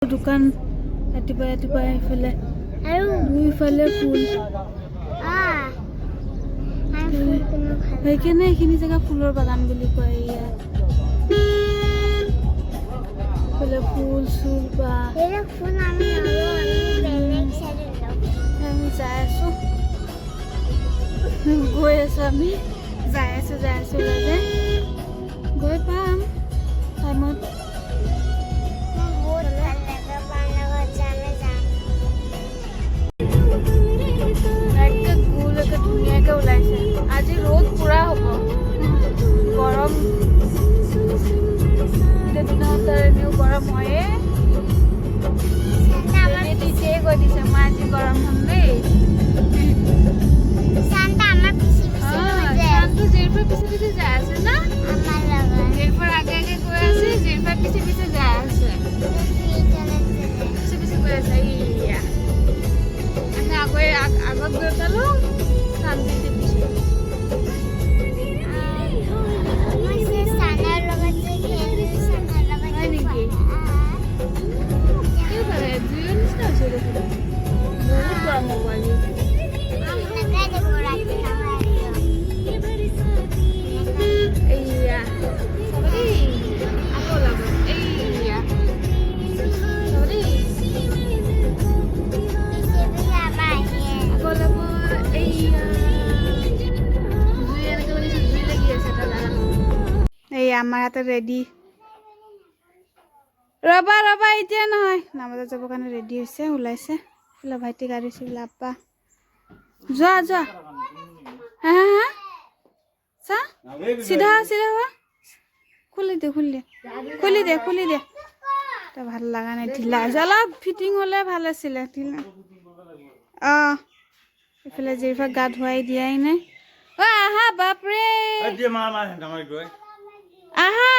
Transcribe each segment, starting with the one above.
দোকান ৰাতিপুৱা ৰাতিপুৱা এইফালে আৰু দুইফালে ফুল সেইকাৰণে এইখিনি জেগা ফুলৰ বাগান বুলি কয় ইয়াত এইফালে ফুল চুল বা আমি যাই আছো গৈ আছো আমি যাই আছো লাগে গৈ পাম টাইমত ধুনীয়াকৈ ওলাইছে আজি ৰ'দ পুৰা হ'ব গৰম দিনতে এনেও গৰম হয়ে দিছে কৈ দিছে মই আজি গৰম হ'ম দেই শান্তু জিৰফাৰ পিছে পিছে যাই আছে না জিৰফাৰ আগে আগে গৈ আছে জিৰফাৰ পিছে পিছে যাই আছে পিছে পিছে গৈ আছে ইয়া আমি আগত গৈ পালো শান্তি পিছে আমাৰ হাতে ৰেডি ৰবা এতিয়া নহয় নামাজত যাবৰ কাৰণে ৰেডি হৈছে ওলাইছে বোলে ভাইটি গাড়ীছে বোলে আপা যোৱা হা চা চিধা হোৱা খুলি দে তা ভাল লগা নাই ঢিলা অলপ ফিটিং হ'লে ভাল আছিলে ঢিলা এইফালে জিৰফা গা ধুৱাই দিয়াই নাই আহা বাপৰে আহা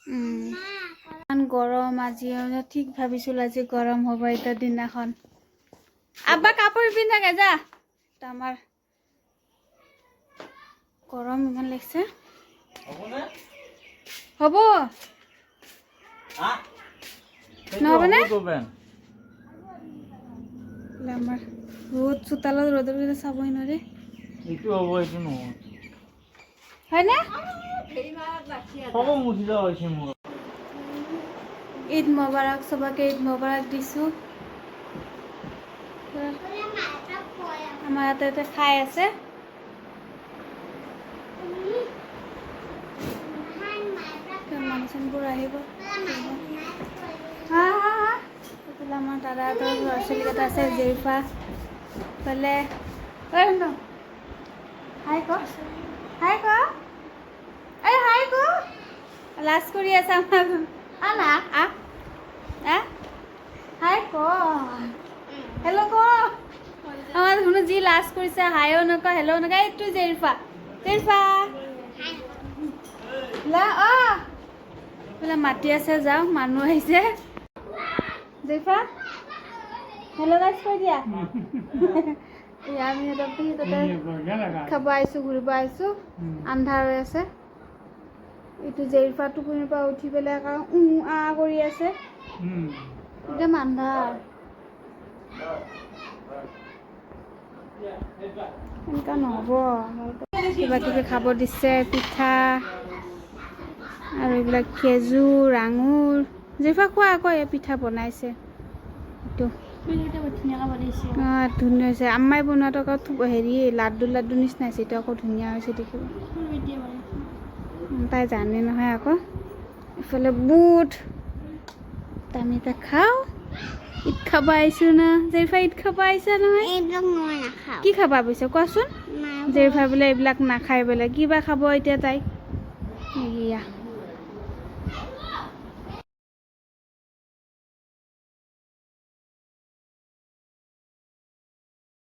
ইমান গৰম আজি ঠিক ভাবিছিলো আজি গৰম হ'ব এটা দিনাখন আব্বা কাপোৰ পিন্ধাগে যা আমাৰ গৰম ইমান লাগিছে হ'ব নহ'বনে আমাৰ ৰ'দ চোতালত ৰ'দৰ কাৰণে চাবই নোৱাৰে এইটো হ'ব এইটো নহয় হয়নে ঈদ মোবাৰক সবাকে ঈদ মোবাৰক দিছোঁ আমাৰ ইয়াতে খাই আছে মানুহবোৰ আহিব আমাৰ দাদাহঁতৰ ল'ৰা ছোৱালীকেইটা আছে জিৰফা ইফালে হাই ক লাজ কৰি আছে আমাৰ হাই ক হেল্ল' ক আমাৰ শুনো যি লাজ কৰিছে হাইও নকয় হেল্ল' নকয় এইটো জিৰফা বোলে মাতি আছে যাওঁ মানুহ আহিছে জিৰফা হেল্ল' গাইজ কৈ দিয়া আমি তাতে খাব আহিছোঁ ঘূৰিব আহিছোঁ আন্ধাৰ হৈ আছে এইটো জিৰফা টোপনিৰ পৰা উঠি পেলাই কৰি আছে একদম আন্ধাৰ এনেকুৱা নহ'ব কিবা কিবি খাব দিছে পিঠা আৰু এইবিলাক খেজুৰ আঙুৰ জিৰফা খোৱা আকৌ এই পিঠা বনাইছে এইটো ধুনীয়া হৈছে আম্মাই বনোৱাটো আকৌ হেৰি লাড্ডু নিচিনা হৈছে এইটো আকৌ ধুনীয়া হৈছে দেখিব তাই জানে নহয় আকৌ ইফালে বুট আমি এটা খাওঁ ঈদ খাব আহিছোঁ না জিৰফা ঈদ খাব আহিছা নহয় কি খাবা পিছে কোৱাচোন জিৰফা বোলে এইবিলাক নাখায় বোলে কিবা খাব এতিয়া তাই